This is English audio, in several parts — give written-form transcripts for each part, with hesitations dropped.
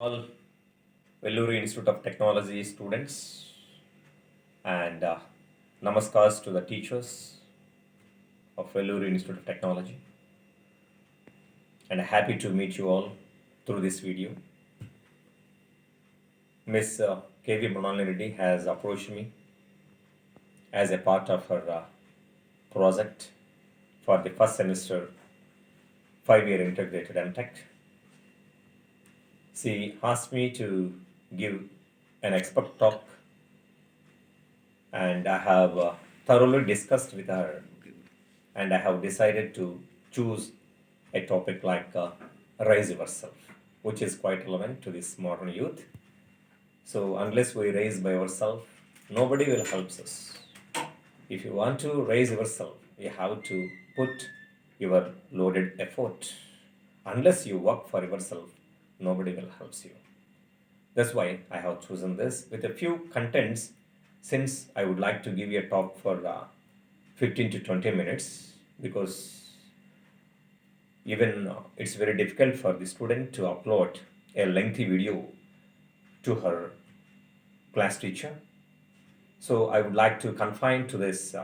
All Vellore Institute of Technology students and namaskars to the teachers of Vellore Institute of Technology, and happy to meet you all through this video. Miss KV Mrinalini Reddy has approached me as a part of her project for the first semester 5-year integrated MTech. She asked me to give an expert talk, and I have thoroughly discussed with her, and I have decided to choose a topic like raise yourself, which is quite relevant to this modern youth. So unless we raise by ourselves, nobody will help us. If you want to raise yourself, you have to put your loaded effort. Unless you work for yourself, nobody will help you. That's why I have chosen this with a few contents, since I would like to give you a talk for 15 to 20 minutes, because even it's very difficult for the student to upload a lengthy video to her class teacher. So I would like to confine to this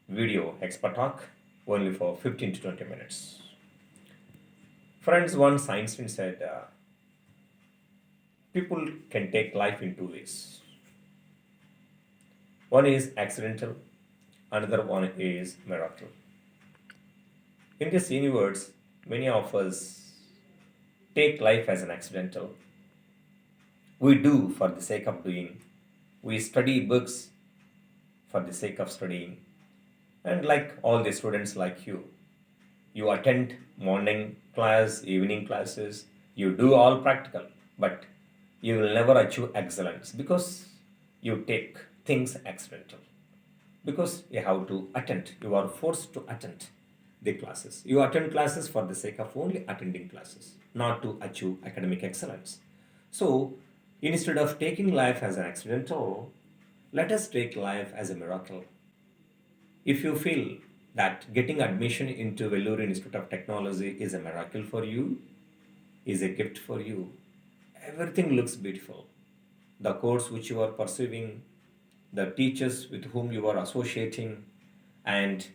video expert talk only for 15 to 20 minutes. Friends, once Einstein said, people can take life in two ways. One is accidental, another one is miracle. In this universe, many of us take life as an accidental. We do for the sake of doing. We study books for the sake of studying. And like all the students like you attend morning class, evening classes, you do all practical, but you will never achieve excellence because you take things accidental. Because you have to attend, you are forced to attend the classes. You attend classes for the sake of only attending classes, not to achieve academic excellence. So instead of taking life as an accidental, let us take life as a miracle. If you feel that getting admission into Vellore Institute of Technology is a miracle for you, is a gift for you, everything looks beautiful. The course which you are pursuing, the teachers with whom you are associating, and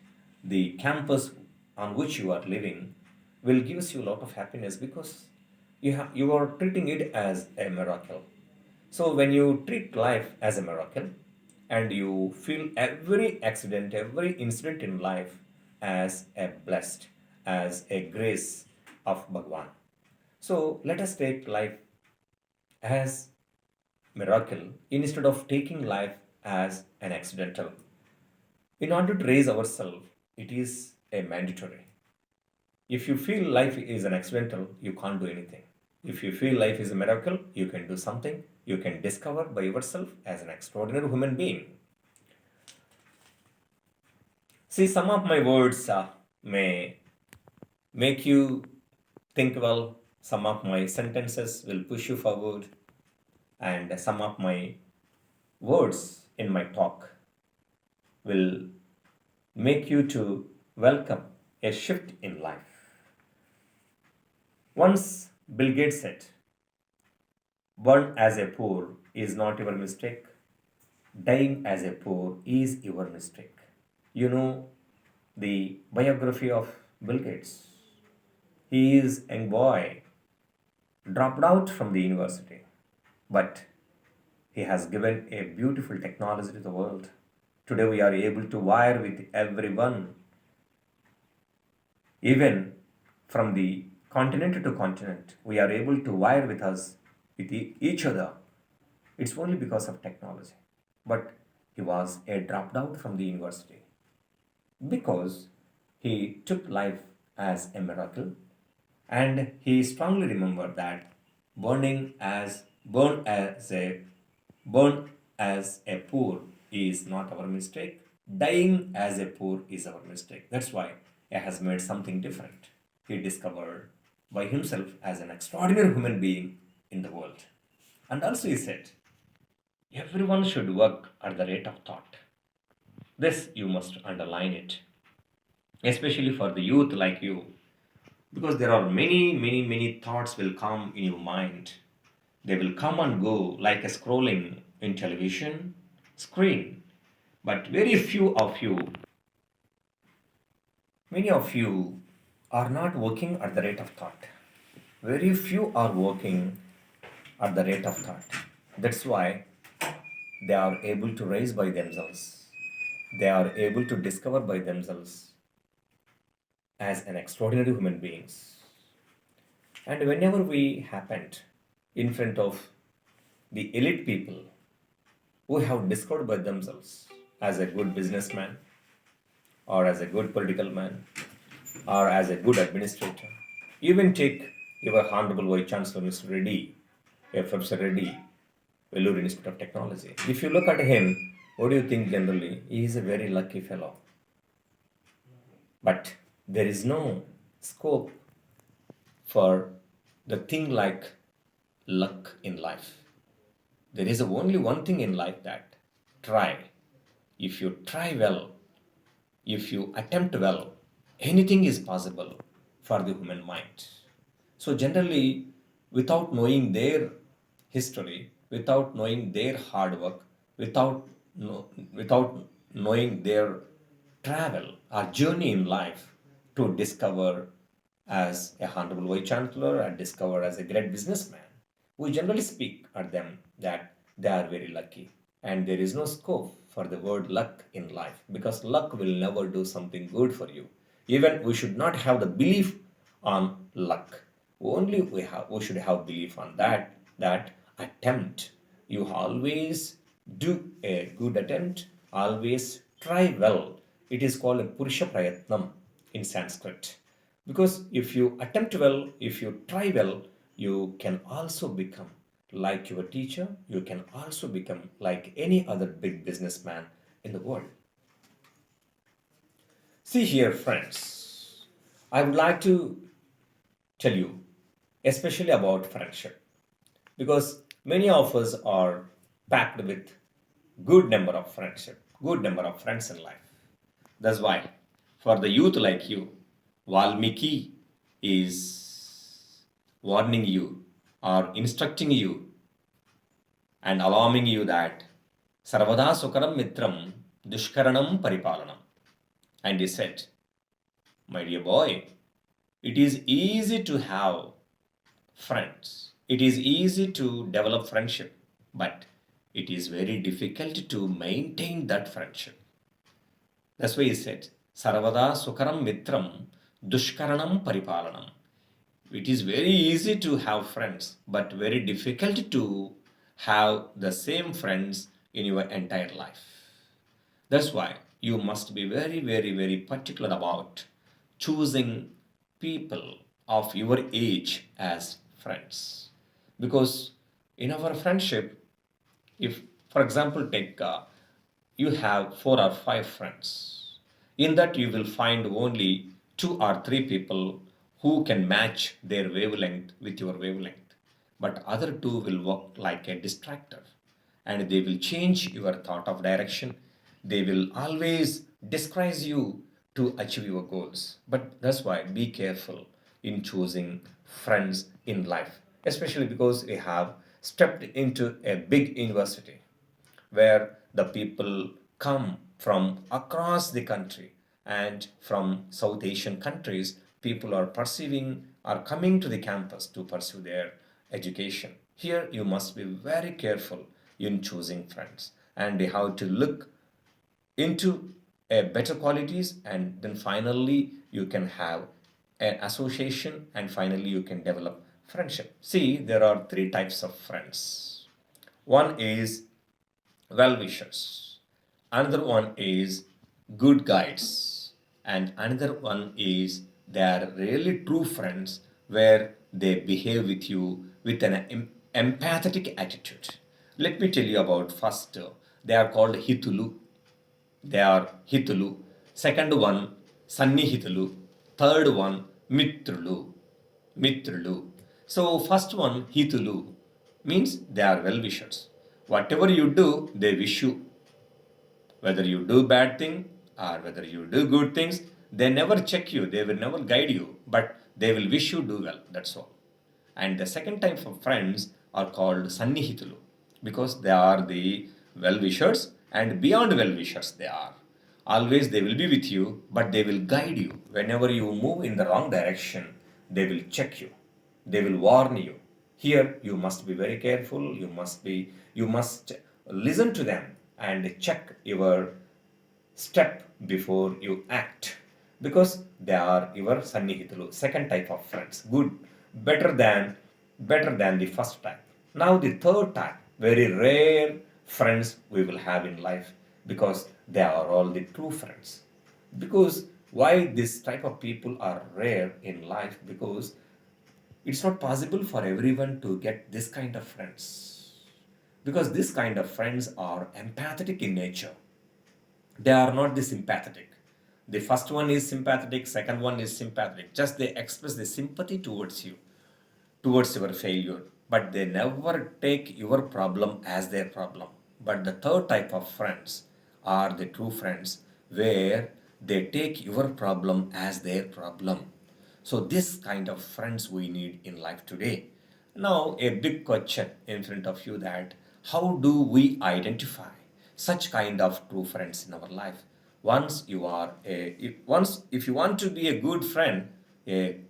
the campus on which you are living will give you a lot of happiness because you are treating it as a miracle. So when you treat life as a miracle and you feel every accident, every incident in life as a blessed, as a grace of Bhagwan. So let us take life as miracle instead of taking life as an accidental. In order to raise ourselves, it is a mandatory. If you feel life is an accidental, you can't do anything. If you feel life is a miracle, you can do something. You can discover by yourself as an extraordinary human being. See, some of my words may make you think well, some of my sentences will push you forward, and some of my words in my talk will make you to welcome a shift in life. Once Bill Gates said, born as a poor is not your mistake, dying as a poor is your mistake. You know the biography of Bill Gates. He is a boy, dropped out from the university, but he has given a beautiful technology to the world. Today we are able to wire with everyone, even from the continent to continent. We are able to wire with us, with each other. It's only because of technology. But he was a dropped out from the university because he took life as a miracle, and he strongly remembered that burning as burn as a poor is not our mistake. Dying as a poor is our mistake. That's why he has made something different. He discovered by himself as an extraordinary human being in the world. And also he said, everyone should work at the rate of thought. This you must underline it, especially for the youth like you, because there are many thoughts will come in your mind. They will come and go like a scrolling in television screen. But many of you are not working at the rate of thought. Very few are working at the rate of thought. That's why they are able to rise by themselves. They are able to discover by themselves as an extraordinary human beings. And whenever we happened in front of the elite people who have discovered by themselves as a good businessman or as a good political man or as a good administrator, even take your Honorable Vice Chancellor Mr. Reddy, Professor Reddy, Vellore Institute of Technology. If you look at him, what do you think generally? He is a very lucky fellow. But there is no scope for the thing like luck in life. There is only one thing in life that try. If you try well, if you attempt well, anything is possible for the human mind. So, generally, without knowing their history, without knowing their hard work, without, without knowing their travel or journey in life to discover as a honorable vice chancellor and discover as a great businessman, we generally speak at them that they are very lucky. And there is no scope for the word luck in life because luck will never do something good for you. Even we should not have the belief on luck. Only we should have belief on that attempt. You always do a good attempt, always try well. It is called a Purusha Prayatnam in Sanskrit. Because if you attempt well, if you try well, you can also become like your teacher, you can also become like any other big businessman in the world. See here, friends, I would like to tell you, especially about friendship, because many of us are packed with good number of friends in life. That's why, for the youth like you, Valmiki is warning you or instructing you and alarming you that Sarvada Sukaram Mitram Dushkaranam Paripalanam. And he said, my dear boy, it is easy to have friends. It is easy to develop friendship, but it is very difficult to maintain that friendship. That's why he said, Sarvada Sukaram Mitram Dushkaranam Paripalanam. It is very easy to have friends, but very difficult to have the same friends in your entire life. That's why you must be very, very, very particular about choosing people of your age as friends. Because in our friendship, if, for example, take you have 4 or 5 friends, in that you will find only 2 or 3 people who can match their wavelength with your wavelength. But other two will work like a distractor and they will change your thought of direction. They will always discourage you to achieve your goals. But that's why be careful in choosing friends in life, especially because we have stepped into a big university where the people come from across the country and from South Asian countries, people are perceiving are coming to the campus to pursue their education. Here you must be very careful in choosing friends and you have to look into a better qualities and then finally you can have an association and finally you can develop friendship. See, there are 3 types of friends. One is well wishers, another one is good guides, and another one is they are really true friends where they behave with you with an empathetic attitude. Let me tell you about first, they are called Hitulu. They are Hitulu. Second one, Sannihitulu. Third one, Mitrulu. Mitrulu. So first one, Hitulu, means they are well wishers. Whatever you do, they wish you. Whether you do bad thing or whether you do good things, they never check you, they will never guide you, but they will wish you do well. That's all. And the second type of friends, are called Sannihitulu because they are the well wishers and beyond well wishers they are. Always they will be with you, but they will guide you. Whenever you move in the wrong direction, they will check you. They will warn you. Here you must be very careful. You must listen to them and check your step before you act because they are your sannihitulu, second type of friends, good, better than the first type. Now the third type, very rare friends we will have in life because they are all the true friends. Because why this type of people are rare in life? Because it's not possible for everyone to get this kind of friends because this kind of friends are empathetic in nature. They are not the sympathetic. The first one is sympathetic, second one is sympathetic. Just they express the sympathy towards you, towards your failure, but they never take your problem as their problem. But the third type of friends are the true friends where they take your problem as their problem. So, this kind of friends we need in life today. Now, a big question in front of you that how do we identify such kind of true friends in our life? Once if you want to be a good friend, a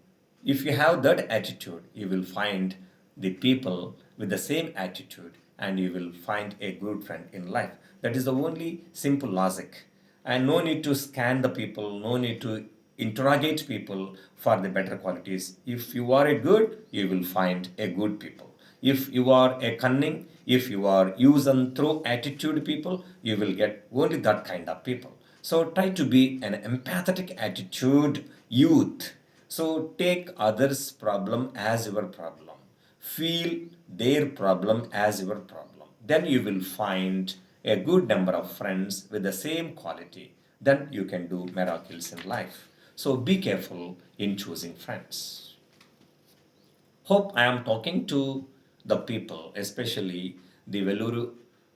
if you have that attitude, you will find the people with the same attitude and you will find a good friend in life. That is the only simple logic. And no need to scan the people, no need to interrogate people for the better qualities. If you are a good, you will find a good people. If you are a cunning, if you are use and throw attitude people, you will get only that kind of people. So try to be an empathetic attitude youth. So take others' problem as your problem. Feel their problem as your problem. Then you will find a good number of friends with the same quality. Then you can do miracles in life. So be careful in choosing friends. Hope I am talking to the people, especially the Veluru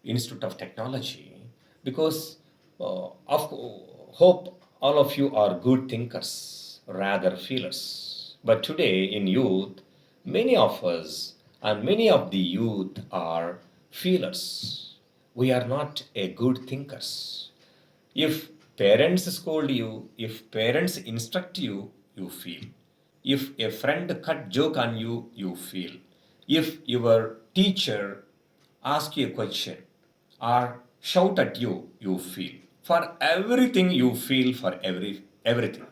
Institute of Technology, because hope all of you are good thinkers, rather feelers. But today in youth, many of us and many of the youth are feelers. We are not a good thinkers. If parents scold you, if parents instruct you, you feel. If a friend cut joke on you, you feel. If your teacher ask you a question or shout at you, you feel. For everything you feel for everything.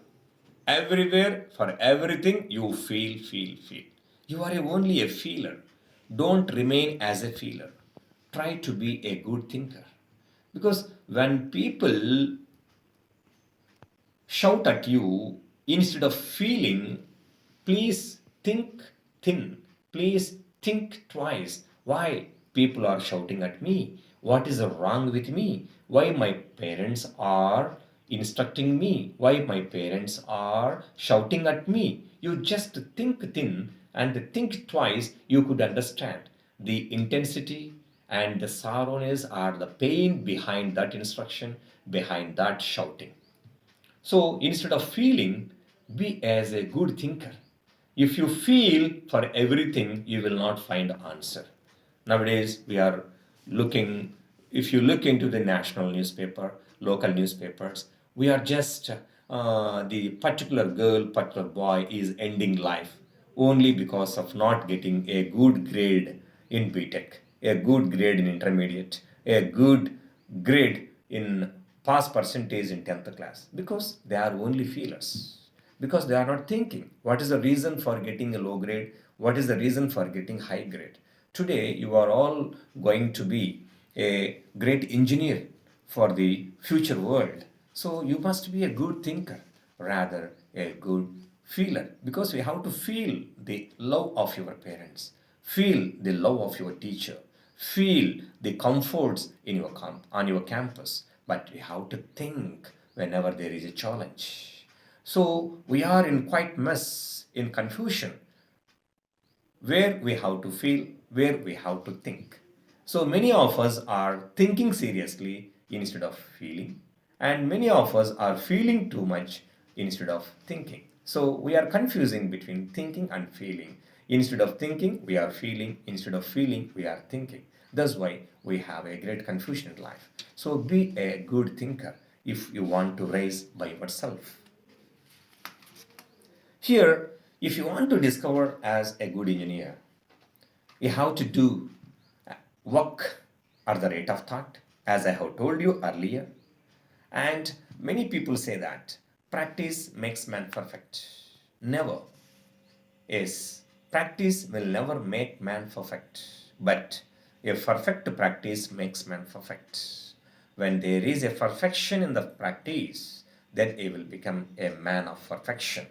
Everywhere, for everything, you feel. You are only a feeler. Don't remain as a feeler. Try to be a good thinker. Because when people shout at you instead of feeling, please think thin. Please think twice. Why people are shouting at me? What is wrong with me? Why my parents are instructing me? Why my parents are shouting at me? You just think thin and think twice, you could understand the intensity and the sorrowness or the pain behind that instruction, behind that shouting. So instead of feeling, be as a good thinker. If you feel for everything, you will not find answer. Nowadays, we are looking, if you look into the national newspaper, local newspapers, we are just, the particular girl, particular boy is ending life only because of not getting a good grade in BTech, a good grade in intermediate, a good grade in pass percentage in 10th class because they are only feelers, because they are not thinking what is the reason for getting a low grade, what is the reason for getting high grade. Today you are all going to be a great engineer for the future world, so you must be a good thinker rather a good feeler, because we have to feel the love of your parents, feel the love of your teacher, feel the comforts in your on your campus, but we have to think whenever there is a challenge. So we are in quite mess, in confusion, where we have to feel, where we have to think. So many of us are thinking seriously instead of feeling, and many of us are feeling too much instead of thinking. So we are confusing between thinking and feeling Instead of thinking, we are feeling. Instead of feeling, we are thinking. That's why we have a great confusion in life. So be a good thinker if you want to rise by yourself. Here, if you want to discover as a good engineer, you have to do work at the rate of thought, as I have told you earlier. And many people say that practice makes man perfect. Never. Yes, practice will never make man perfect, but a perfect practice makes man perfect. When there is a perfection in the practice, then he will become a man of perfection.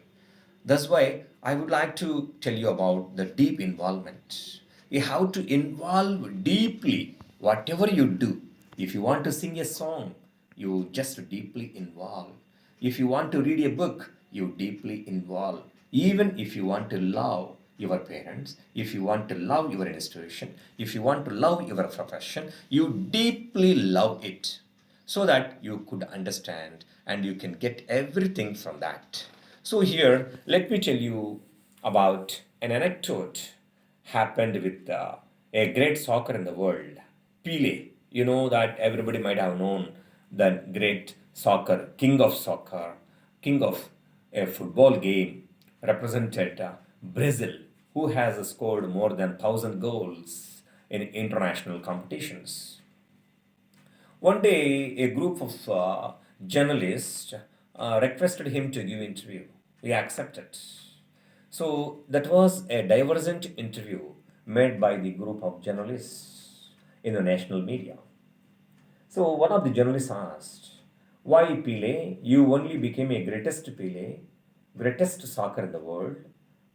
That's why I would like to tell you about the deep involvement. You have to involve deeply whatever you do. If you want to sing a song, you just deeply involve. If you want to read a book, you deeply involve. Even if you want to love your parents, if you want to love your institution, if you want to love your profession, you deeply love it so that you could understand and you can get everything from that. So here, let me tell you about an anecdote happened with a great soccer in the world, Pele. You know that everybody might have known the great soccer, king of a football game, represented Brazil, who has scored more than 1,000 goals in international competitions. One day, a group of journalists requested him to give interview. He accepted. So that was a divergent interview made by the group of journalists in the national media. So one of the journalists asked, "Why Pele? You only became a greatest Pele, greatest soccer in the world,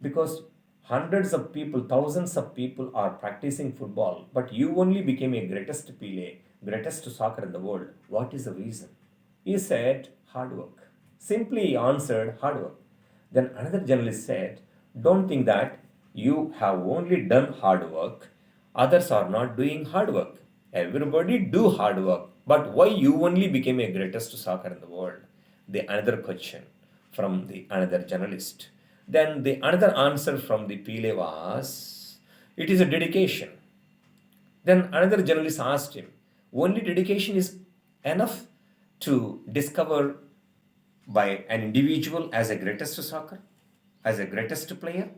because hundreds of people, thousands of people are practicing football, but you only became a greatest Pele, greatest soccer in the world. What is the reason?" He said, "Hard work." Simply he answered, "Hard work." Then another journalist said, "Don't think that you have only done hard work. Others are not doing hard work. Everybody do hard work. But why you only became a greatest soccer in the world?" The another question from the another journalist. Then the another answer from the Pele was, "It is a dedication." Then another journalist asked him, "Only dedication is enough to discover by an individual as a greatest soccer, as a greatest player?"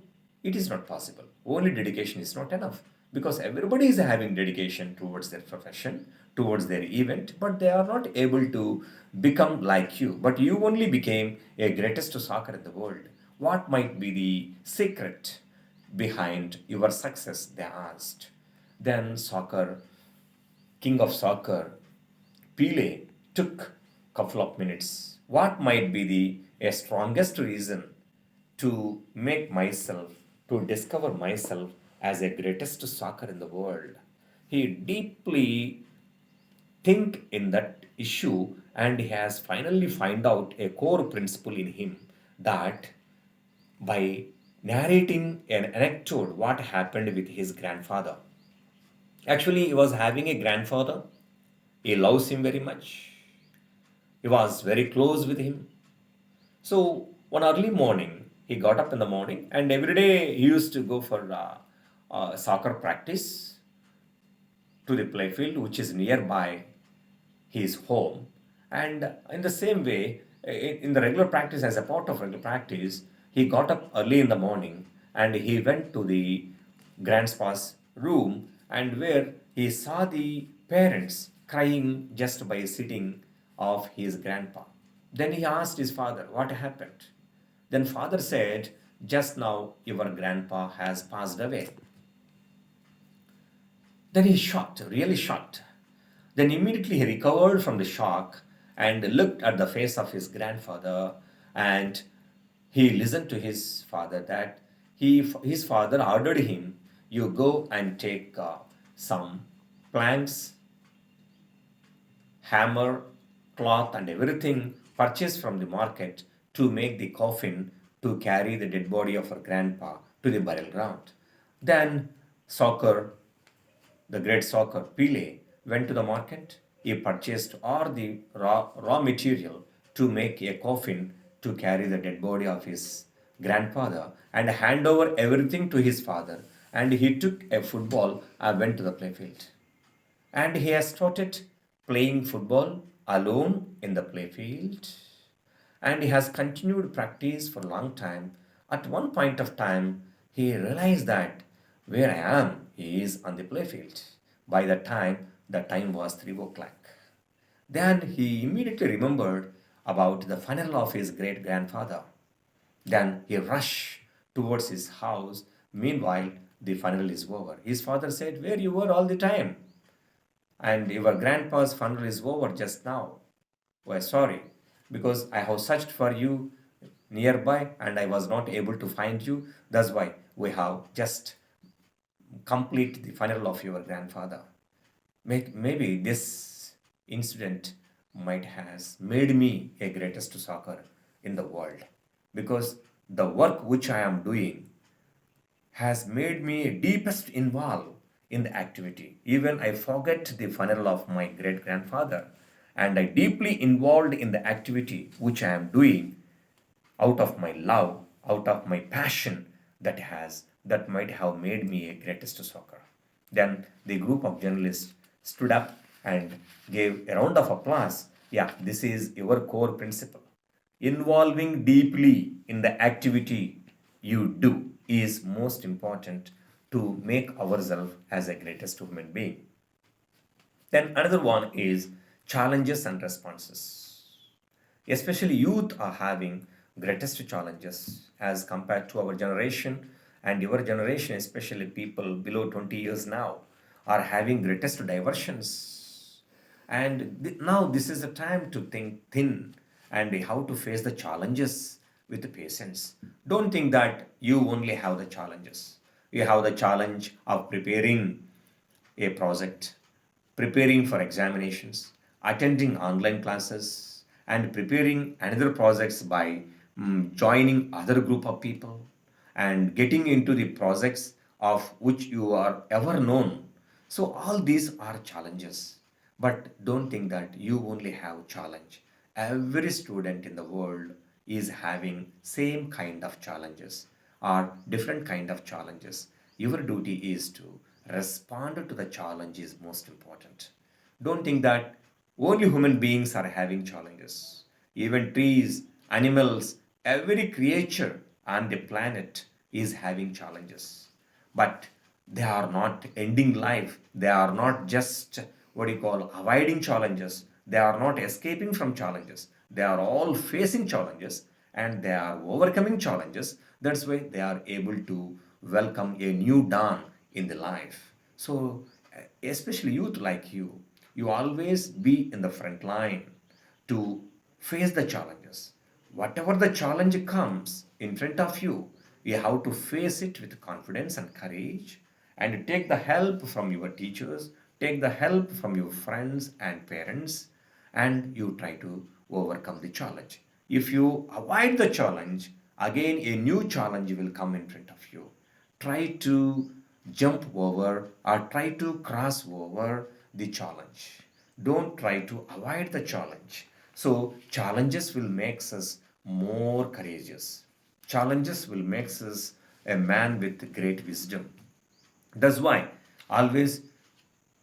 It is not possible. Only dedication is not enough because everybody is having dedication towards their profession, towards their event, but they are not able to become like you. But you only became a greatest soccer in the world. What might be the secret behind your success? They asked. Then king of soccer, Pele, took couple of minutes. What might be the a strongest reason to make myself, to discover myself as a greatest soccer in the world? He deeply think in that issue and he has finally find out a core principle in him that by narrating an anecdote what happened with his grandfather. Actually, he was having a grandfather. He loves him very much. He was very close with him. So one early morning, he got up in the morning, and every day he used to go for soccer practice to the playfield, which is nearby his home. And in the same way, in the regular practice, as a part of regular practice, he got up early in the morning and he went to the grandpa's room and where he saw the parents crying just by sitting of his grandpa. Then he asked his father, "What happened?" Then father said, "Just now your grandpa has passed away." Then he shocked, really shocked. Then immediately he recovered from the shock and looked at the face of his grandfather and he listened to his father that his father ordered him, "You go and take some planks, hammer, cloth, and everything purchased from the market to make the coffin to carry the dead body of her grandpa to the burial ground." Then soccer the great soccer, Pele, went to the market. He purchased all the raw material to make a coffin to carry the dead body of his grandfather and hand over everything to his father. And he took a football and went to the playfield. And he has started playing football alone in the playfield. And he has continued practice for a long time. At one point of time, he realized that where I am is on the playfield. By the time was 3 o'clock. Then he immediately remembered about the funeral of his great grandfather. Then he rushed towards his house. Meanwhile, the funeral is over. His father said, "Where you were all the time? And your grandpa's funeral is over just now. We're sorry, because I have searched for you nearby and I was not able to find you. That's why we have just complete the funeral of your grandfather." Maybe this incident might has made me a greatest soccer in the world, because the work which I am doing has made me deepest involved in the activity. Even I forget the funeral of my great grandfather, and I deeply involved in the activity which I am doing out of my love, out of my passion, that might have made me a greatest soccer. Then the group of journalists stood up and gave a round of applause. Yeah, this is your core principle. Involving deeply in the activity you do is most important to make ourselves as a greatest human being. Then another one is challenges and responses. Especially youth are having greatest challenges as compared to our generation, and your generation, especially people below 20 years now, are having greatest diversions. And now this is the time to think thin and how to face the challenges with the patience. Don't think that you only have the challenges. You have the challenge of preparing a project, preparing for examinations, attending online classes, and preparing another projects by joining other group of people and getting into the projects of which you are ever known. So all these are challenges, but don't think that you only have challenge. Every student in the world is having same kind of challenges or different kind of challenges. Your duty is to respond to the challenge is most important. Don't think that only human beings are having challenges. Even trees, animals, every creature on the planet is having challenges. But they are not ending life. They are not just what you call avoiding challenges. They are not escaping from challenges. They are all facing challenges and they are overcoming challenges. That's why they are able to welcome a new dawn in the life. So, especially youth like you always be in the front line to face the challenges. Whatever the challenge comes in front of you, you have to face it with confidence and courage and take the help from your teachers, take the help from your friends and parents, and you try to overcome the challenge. If you avoid the challenge, again a new challenge will come in front of you. Try to jump over or try to cross over the challenge. Don't try to avoid the challenge. So challenges will make us more courageous. Challenges will make us a man with great wisdom. That's why always,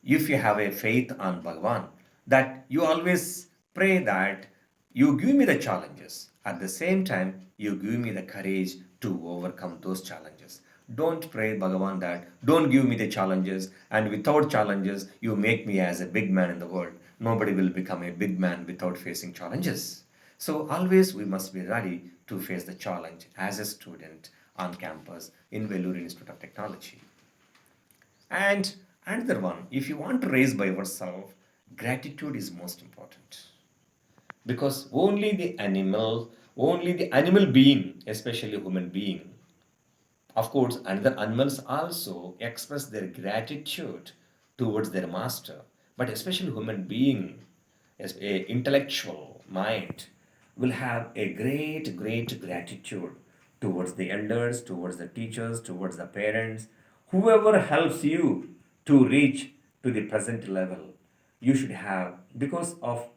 if you have a faith on Bhagavan, that you always pray that you give me the challenges. At the same time, you give me the courage to overcome those challenges. Don't pray Bhagavan that don't give me the challenges and without challenges you make me as a big man in the world. Nobody will become a big man without facing challenges. So always we must be ready to face the challenge as a student on campus in Vellore Institute of Technology. And another one, if you want to raise by yourself, gratitude is most important. Because only the animal being, especially human being, of course, another animals also express their gratitude towards their master, but especially human being, as a intellectual mind, will have a great gratitude towards the elders, towards the teachers, towards the parents, whoever helps you to reach to the present level. You should have, because of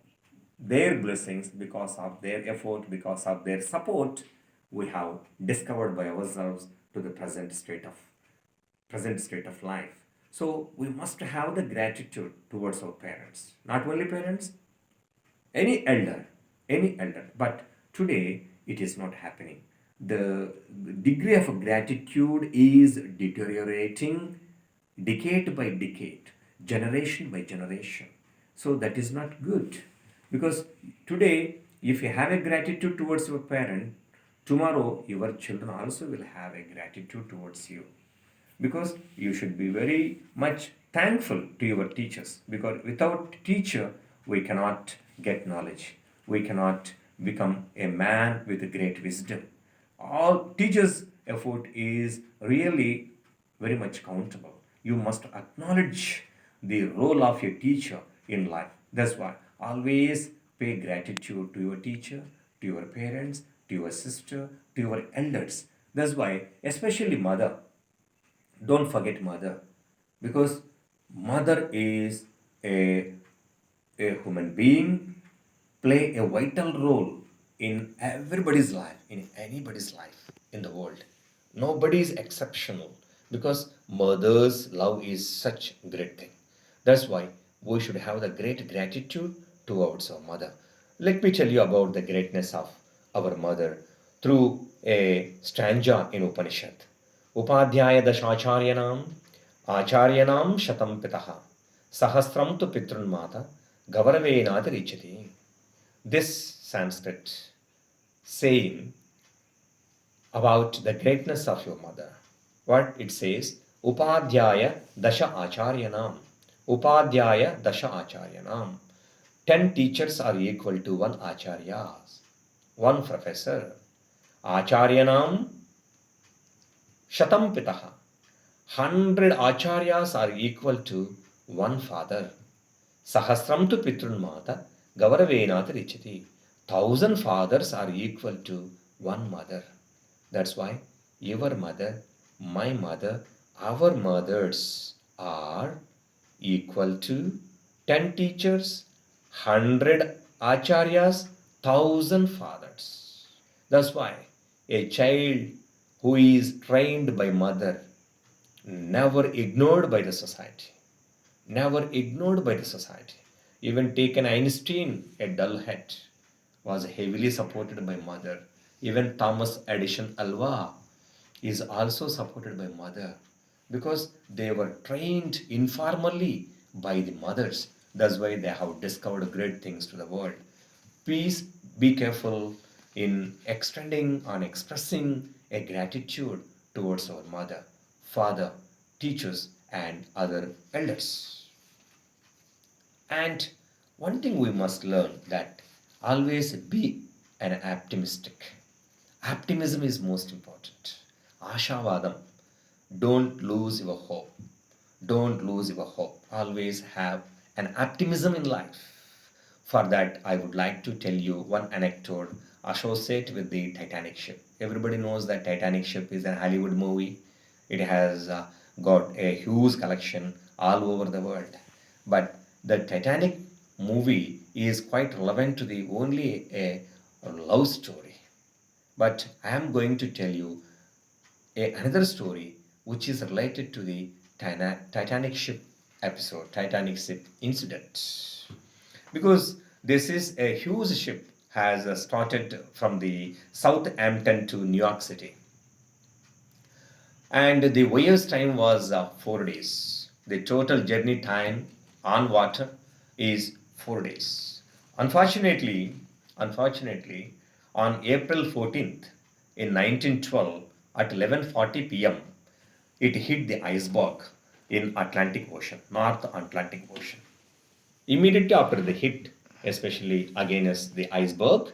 their blessings, because of their effort, because of their support, we have discovered by ourselves to the present state of life. So we must have the gratitude towards our parents. Not only parents, any elder, any elder. But today it is not happening. The degree of gratitude is deteriorating decade by decade, generation by generation. So that is not good. Because today, if you have a gratitude towards your parent, tomorrow your children also will have a gratitude towards you, because you should be very much thankful to your teachers, because without teacher we cannot get knowledge, we cannot become a man with great wisdom. All teachers effort is really very much countable. You must acknowledge the role of a teacher in life. That's why always pay gratitude to your teacher, to your parents, to your sister, to your elders. That's why especially mother, don't forget mother, because mother is a, a human being, play a vital role in everybody's life, in anybody's life in the world. Nobody is exceptional, because mother's love is such a great thing. That's why we should have the great gratitude towards our mother. Let me tell you about the greatness of our mother through a stanza in Upanishad. Upadhyay दशाचार्यणाम आचार्यणाम शतं पितः सहस्रम तु पितृन्माता गौरवेनातिरिच्यते. This Sanskrit saying about the greatness of your mother. What it says, Upadhyaya Dasha Acharyanam. Upadhyaya Dasha Acharyanam. 10 teachers are equal to 1 Acharya, 1 professor. Acharyanam Shatam Pitaha. 100 Acharyas are equal to 1 father. Sahasram tu Pitrun Mata Gauravenata Richati. 1,000 fathers are equal to 1 mother. That's why your mother, my mother, our mothers are equal to 10 teachers, 100 acharyas, 1,000 fathers. That's why a child who is trained by mother, never ignored by the society, never ignored by the society. Even taken Einstein, a dull head, was heavily supported by mother. Even Thomas Edison Alva is also supported by mother, because they were trained informally by the mothers. That's why they have discovered great things to the world. Please be careful in extending and expressing a gratitude towards our mother, father, teachers, and other elders. And one thing we must learn, that always be an optimistic. Optimism is most important. Ashavadam. Don't lose your hope. Don't lose your hope. Always have an optimism in life. For that, I would like to tell you one anecdote associated with the Titanic ship. Everybody knows that Titanic ship is a Hollywood movie. It has got a huge collection all over the world. But the Titanic movie is quite relevant to the only a love story. But I am going to tell you another story which is related to the Titanic ship episode, Titanic ship incident. Because this is a huge ship, has started from the Southampton to New York City. And the voyage time was 4 days. The total journey time on water is 4 days. Unfortunately, on April 14th in 1912 at 11:40 p.m., it hit the iceberg in Atlantic Ocean, North Atlantic Ocean. Immediately after the hit, especially against the iceberg,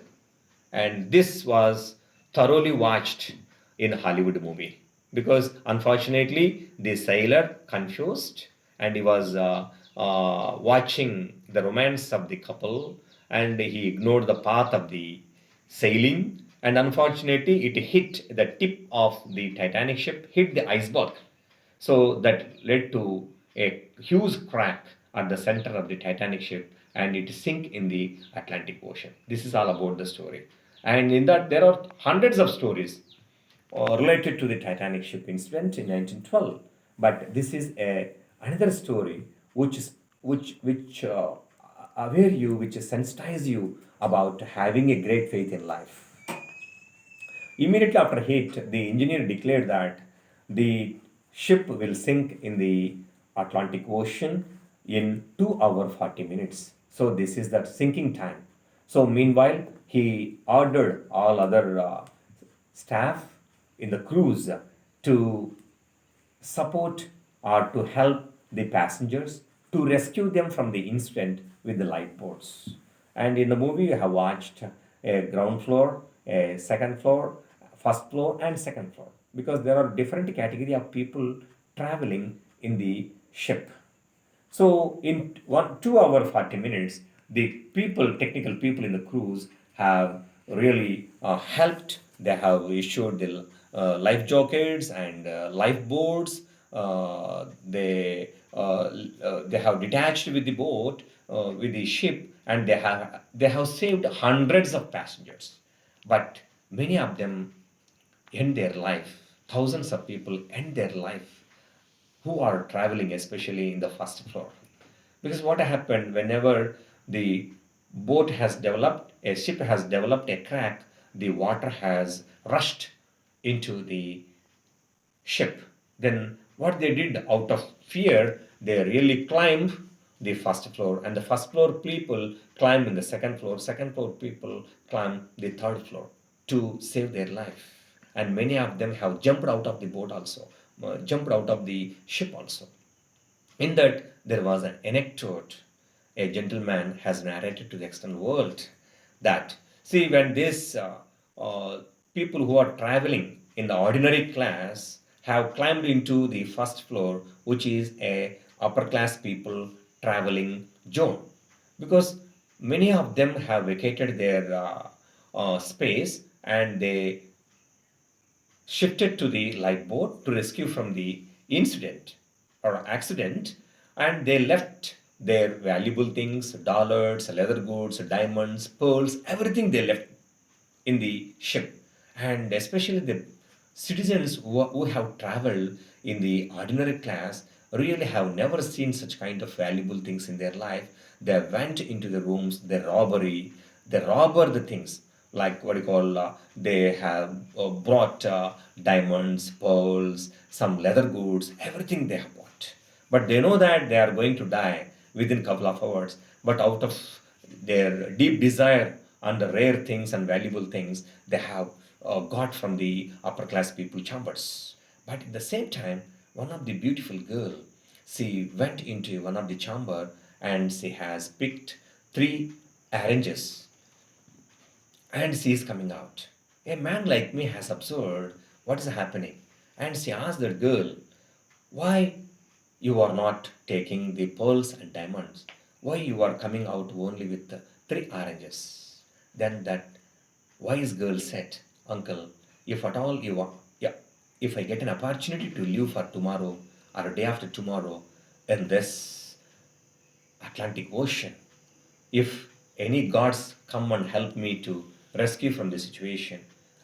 and this was thoroughly watched in Hollywood movie, because unfortunately the sailor confused, and he was watching the romance of the couple, and he ignored the path of the sailing, and unfortunately it hit the tip of the Titanic ship, hit the iceberg. So that led to a huge crack at the center of the Titanic ship, and it sank in the Atlantic Ocean. This is all about the story. And in that, there are hundreds of stories related to the Titanic ship incident in 1912. But this is another story which is which aware you, which sensitize you about having a great faith in life. Immediately after hit, the engineer declared that the ship will sink in the Atlantic Ocean in 2 hours 40 minutes. So this is the sinking time. So meanwhile, he ordered all other staff in the cruise to support or to help the passengers to rescue them from the incident with the lifeboats. And in the movie, you have watched a ground floor, a second floor, first floor, and second floor because there are different category of people traveling in the ship. So in 2 hour 40 minutes, the people, technical people in the cruise have really helped. They have issued the life jackets and lifeboats. They have detached with the boat with the ship, and they have saved hundreds of passengers. But many of them end their life. Thousands of people end their life who are traveling, especially in the first floor. Because what happened whenever the boat has developed, a ship has developed a crack, the water has rushed into the ship. Then what they did out of fear, they really climbed the first floor, and the first floor people climbed in the second floor, second floor people climbed the third floor to save their life. And many of them have jumped out of the boat also, jumped out of the ship also. In that, there was an anecdote a gentleman has narrated to the external world that, see, when these people who are traveling in the ordinary class have climbed into the first floor, which is a upper class people traveling zone, because many of them have vacated their space and they shifted to the lifeboat to rescue from the incident or accident, and they left their valuable things, dollars, leather goods, diamonds, pearls, everything they left in the ship. And especially the citizens who have traveled in the ordinary class really have never seen such kind of valuable things in their life. They went into the rooms, they robber the things, like what you call, they have brought diamonds, pearls, some leather goods, everything they have bought. But they know that they are going to die within a couple of hours. But out of their deep desire and the rare things and valuable things, they have got from the upper class people chambers. But at the same time, one of the beautiful girl, she went into one of the chamber and she has picked three oranges and she is coming out. A man like me has observed what is happening, and she asked that girl, why you are not taking the pearls and diamonds? Why you are coming out only with the three oranges? Then that wise girl said, uncle, if at all you want, yeah, if I get an opportunity to live for tomorrow or a day after tomorrow in this Atlantic Ocean, if any gods come and help me to rescue from the situation,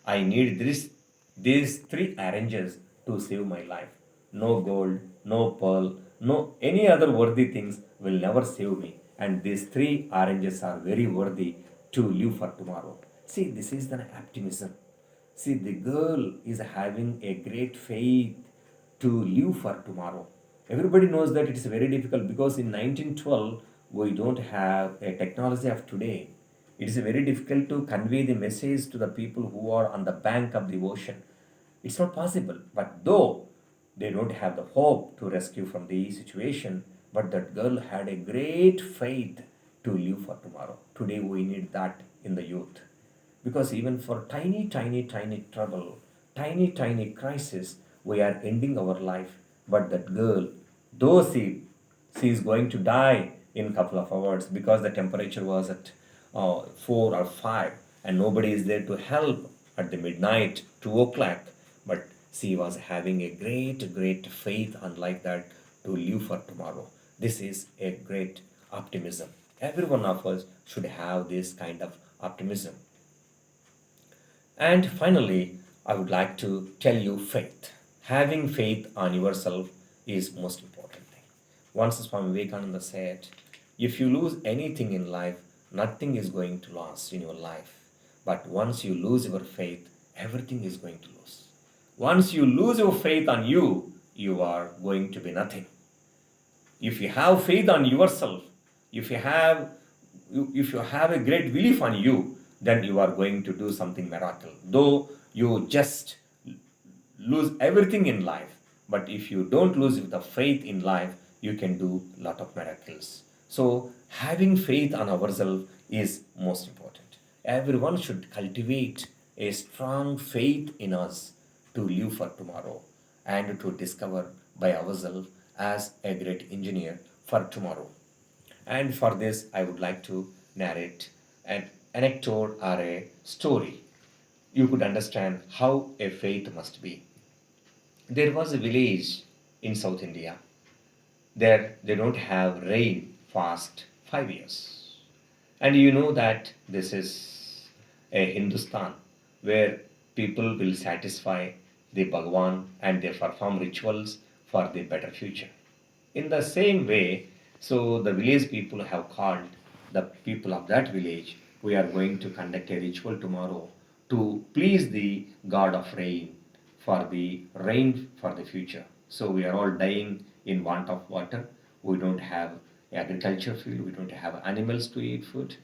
I need these three arranges to save my life. No gold, no pearl, no any other worthy things will never save me. And these three arranges are very worthy to live for tomorrow. See, this is the optimism. See, the girl is having a great faith to live for tomorrow. Everybody knows that it is very difficult because in 1912 we don't have a technology of today. It is very difficult to convey the message to the people who are on the bank of the ocean. It's not possible. But though they don't have the hope to rescue from the situation, but that girl had a great faith to live for tomorrow. Today we need that in the youth. Because even for tiny, tiny, tiny trouble, tiny, tiny crisis, we are ending our life. But that girl, though she is going to die in a couple of hours because the temperature was at 4 or 5 and nobody is there to help at the midnight, 2 o'clock. But she was having a great, great faith, unlike that, to live for tomorrow. This is a great optimism. Every one of us should have this kind of optimism. And finally, I would like to tell you faith. Having faith on yourself is most important thing. Once Swami Vivekananda said, if you lose anything in life, nothing is going to last in your life. But once you lose your faith, everything is going to lose. Once you lose your faith on you, you are going to be nothing. If you have faith on yourself, if you have if you have a great belief on you, then you are going to do something miracle. Though you just lose everything in life, but if you don't lose the faith in life, you can do a lot of miracles. So having faith on ourselves is most important. Everyone should cultivate a strong faith in us to live for tomorrow and to discover by ourselves as a great engineer for tomorrow. And for this, I would like to narrate an anecdote or a story. You could understand how a faith must be. There was a village in South India. There they don't have rain fast 5 years. And you know that this is a Hindustan where people will satisfy the Bhagwan and they perform rituals for the better future. In the same way, so the village people have called the people of that village, we are going to conduct a ritual tomorrow to please the god of rain for the rain for the future. So we are all dying in want of water. We don't have agriculture field, we don't have animals to eat food,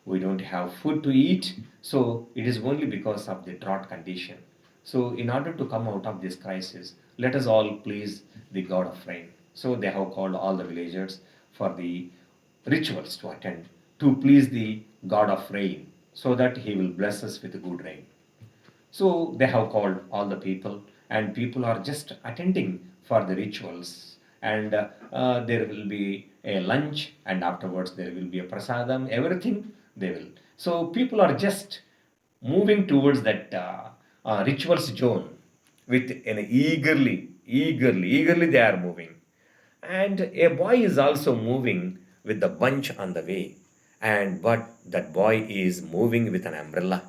we don't have food to eat. So it is only because of the drought condition. So in order to come out of this crisis, let us all please the god of rain. So they have called all the villagers for the rituals to attend to please the god of rain so that he will bless us with good rain. So they have called all the people, and people are just attending for the rituals. And there will be a lunch, and afterwards there will be a prasadam, everything they will. So people are just moving towards that rituals zone with an eagerly they are moving. And a boy is also moving with the bunch on the way. And but that boy is moving with an umbrella.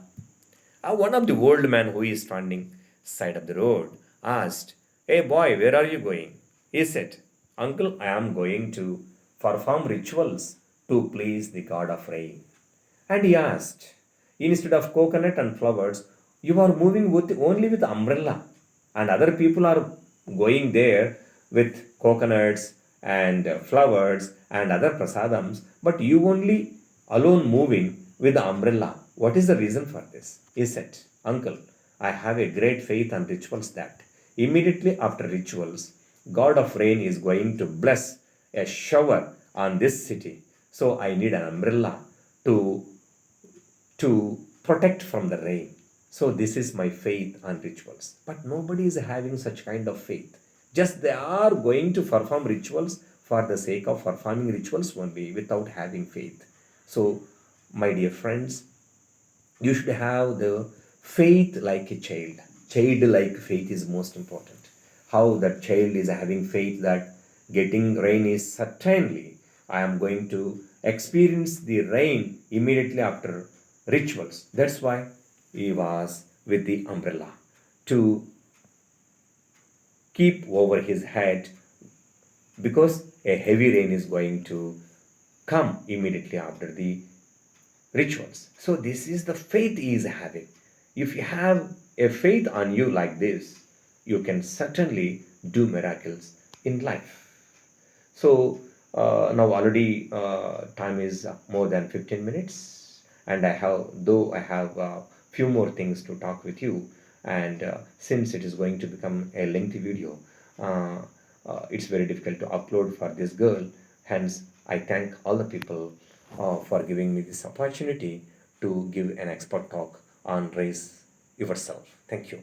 One of the old men who is standing side of the road asked, "Hey boy, where are you going?" He said, "Uncle, I am going to perform rituals to please the god of rain." And he asked, "Instead of coconut and flowers, you are moving with only with umbrella, and other people are going there with coconuts and flowers and other prasadams, but you only alone moving with the umbrella. What is the reason for this?" He said, "Uncle, I have a great faith and rituals that immediately after rituals, God of rain is going to bless a shower on this city. So I need an umbrella to protect from the rain. So this is my faith and rituals." But nobody is having such kind of faith. Just they are going to perform rituals for the sake of performing rituals only without having faith. So, my dear friends, you should have the faith like a child. Child-like faith is most important. How that child is having faith that getting rain is certainly I am going to experience the rain immediately after rituals. That's why he was with the umbrella to keep over his head because a heavy rain is going to come immediately after the rituals. So this is the faith he is having. If you have a faith on you like this, you can certainly do miracles in life. So now already time is more than 15 minutes, and I have few more things to talk with you, and since it is going to become a lengthy video, uh, it's very difficult to upload for this girl. Hence, I thank all the people for giving me this opportunity to give an expert talk on raise yourself. Thank you.